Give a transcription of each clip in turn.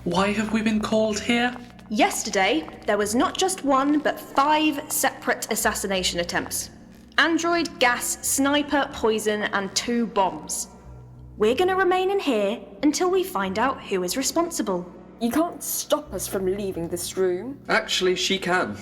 Why have we been called here? Yesterday, there was not just one, but 5 separate assassination attempts. Android, gas, sniper, poison, and 2 bombs. We're gonna remain in here until we find out who is responsible. You can't stop us from leaving this room. Actually, she can.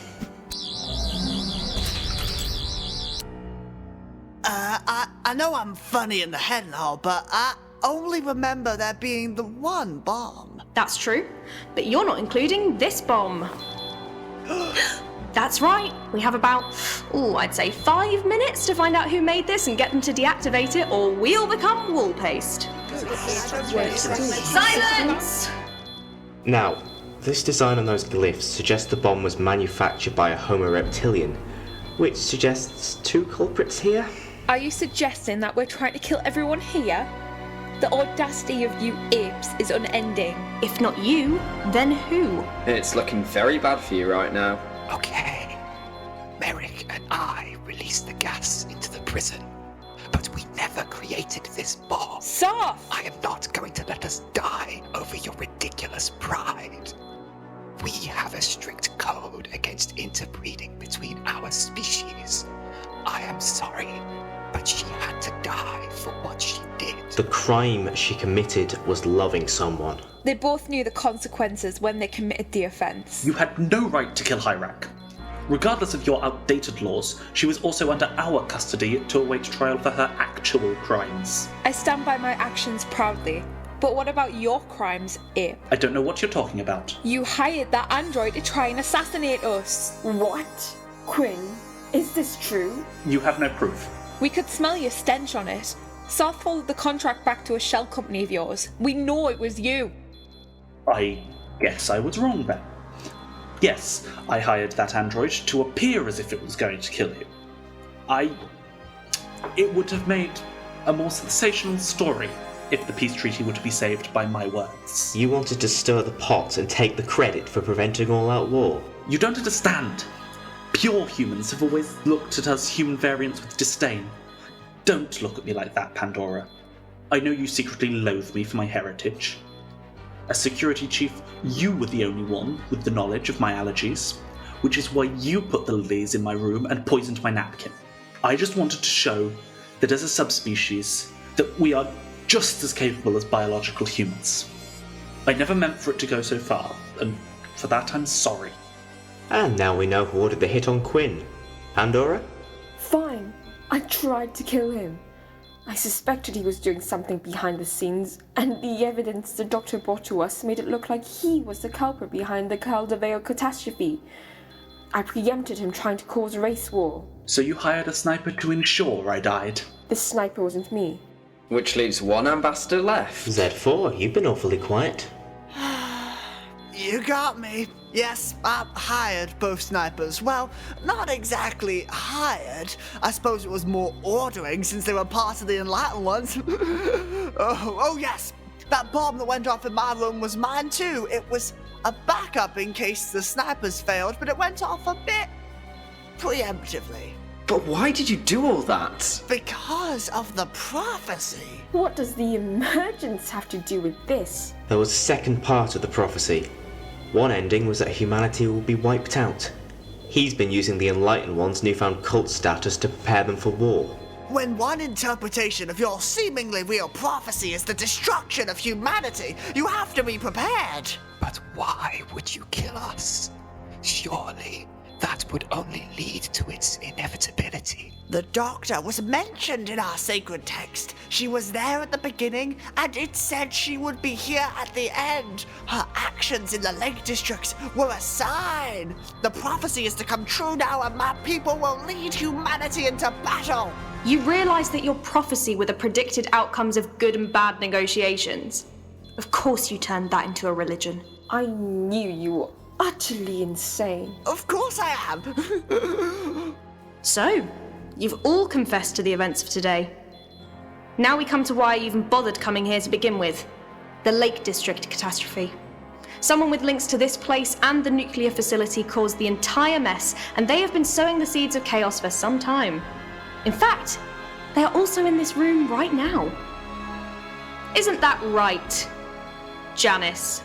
I know I'm funny in the head and all, but I only remember there being the one bomb. That's true, but you're not including this bomb. That's right, we have about, I'd say 5 minutes to find out who made this and get them to deactivate it, or we'll become wall paste. Silence! Now, this design on those glyphs suggests the bomb was manufactured by a Homo reptilian, which suggests 2 culprits here. Are you suggesting that we're trying to kill everyone here? The audacity of you apes is unending. If not you, then who? It's looking very bad for you right now. Okay. Merrick and I released the gas into the prison, but we never created this bomb. Soft! I am not going to let us die over your ridiculous pride. We have a strict code against interbreeding between our species. I am sorry, but she had to die for what she did. The crime she committed was loving someone. They both knew the consequences when they committed the offence. You had no right to kill Hyrak. Regardless of your outdated laws, she was also under our custody to await trial for her actual crimes. I stand by my actions proudly. But what about your crimes, ape? I don't know what you're talking about. You hired that android to try and assassinate us. What? Quinn, is this true? You have no proof. We could smell your stench on it. Soth followed the contract back to a shell company of yours. We know it was you. I guess I was wrong then. Yes, I hired that android to appear as if it was going to kill you. It would have made a more sensational story if the peace treaty were to be saved by my words. You wanted to stir the pot and take the credit for preventing all-out war. You don't understand. Pure humans have always looked at us human variants with disdain. Don't look at me like that, Pandora. I know you secretly loathe me for my heritage. As security chief, you were the only one with the knowledge of my allergies, which is why you put the lilies in my room and poisoned my napkin. I just wanted to show that as a subspecies, that we are just as capable as biological humans. I never meant for it to go so far, and for that I'm sorry. And now we know who ordered the hit on Quinn. Pandora? Fine. I tried to kill him. I suspected he was doing something behind the scenes, and the evidence the doctor brought to us made it look like he was the culprit behind the Caldevale catastrophe. I preempted him trying to cause a race war. So you hired a sniper to ensure I died? The sniper wasn't me. Which leaves one ambassador left. Z4, you've been awfully quiet. You got me. Yes, I hired both snipers. Well, not exactly hired. I suppose it was more ordering since they were part of the Enlightened ones. oh yes, that bomb that went off in my room was mine too. It was a backup in case the snipers failed, but it went off a bit preemptively. But why did you do all that? Because of the prophecy. What does the emergence have to do with this? There was a second part of the prophecy. One ending was that humanity will be wiped out. He's been using the Enlightened One's newfound cult status to prepare them for war. When one interpretation of your seemingly real prophecy is the destruction of humanity, you have to be prepared. But why would you kill us? Surely that would only lead to its inevitability. The Doctor was mentioned in our sacred text. She was there at the beginning, and it said she would be here at the end. Her actions in the Lake Districts were a sign. The prophecy is to come true now, and my people will lead humanity into battle. You realise that your prophecy were the predicted outcomes of good and bad negotiations. Of course you turned that into a religion. I knew you were utterly insane. Of course I am. So, you've all confessed to the events of today. Now we come to why you even bothered coming here to begin with. The Lake District catastrophe. Someone with links to this place and the nuclear facility caused the entire mess, and they have been sowing the seeds of chaos for some time. In fact, they are also in this room right now. Isn't that right, Janice?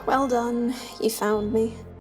Well done. You found me.